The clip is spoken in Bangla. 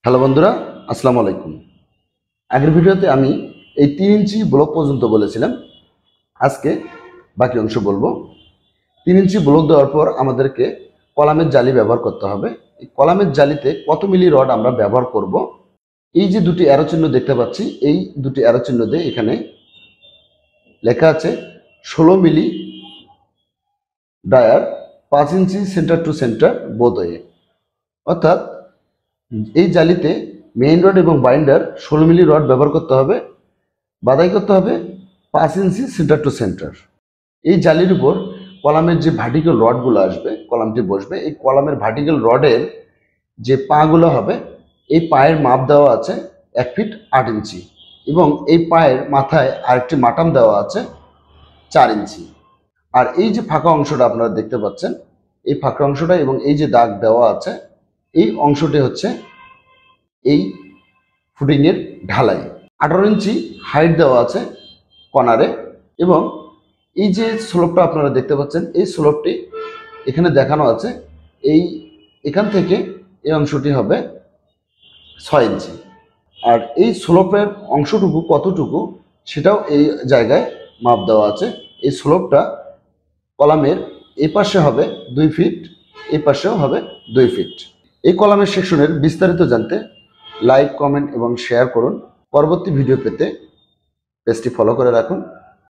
হ্যালো বন্ধুরা, আসসালামু আলাইকুম। আগের ভিডিওতে আমি এই 3 ইঞ্চি ব্লক পর্যন্ত বলেছিলাম। আজকে বাকি অংশ বলবো। 3 ইঞ্চি ব্লক দেওয়ার পর আমাদেরকে কলামের জালি ব্যবহার করতে হবে। এই কলামের জালিতে কত মিলি রড আমরা ব্যবহার করব, এই যে দুটি অ্যারো চিহ্ন দেখতে পাচ্ছি, এই দুটি অ্যারো চিহ্ন দিয়ে এখানে লেখা আছে 16 মিলি ডায়ার 5 inch centre to centre both way. অর্থাৎ এই জালিতে মেইন রড এবং বাইন্ডার 16 মিলি রড ব্যবহার করতে হবে, বাদাই করতে হবে 5 ইঞ্চি সেন্টার টু সেন্টার। এই জালির উপর কলামের যে ভার্টিক্যাল রডগুলো আসবে, কলামটি বসবে, এই কলামের ভার্টিক্যাল রডের যে পাগুলো হবে, এই পায়ের মাপ দেওয়া আছে 1 ফিট 8 ইঞ্চি এবং এই পায়ের মাথায় আরেকটি মাটাম দেওয়া আছে 4 ইঞ্চি। আর এই যে ফাঁকা অংশটা আপনারা দেখতে পাচ্ছেন, এই ফাঁকা অংশটা এবং এই যে দাগ দেওয়া আছে, এই অংশটি হচ্ছে এই ফুটিংয়ের ঢালাই। 18 ইঞ্চি হাইট দেওয়া আছে কর্নারে এবং এই যে স্লোপটা আপনারা দেখতে পাচ্ছেন, এই স্লোপটি এখানে দেখানো আছে। এখান থেকে এই অংশটি হবে 6 ইঞ্চি। আর এই স্লোপের অংশটুকু কতটুকু সেটাও এই জায়গায় মাপ দেওয়া আছে। এই স্লোপটা কলামের এই পাশে হবে 2 ফিট, এই পাশেও হবে 2 ফিট। এই কলামের সেকশনের বিস্তারিত জানতে লাইক, কমেন্ট এবং শেয়ার করুন। পরবর্তী ভিডিও পেতে পেজটি ফলো করে রাখুন।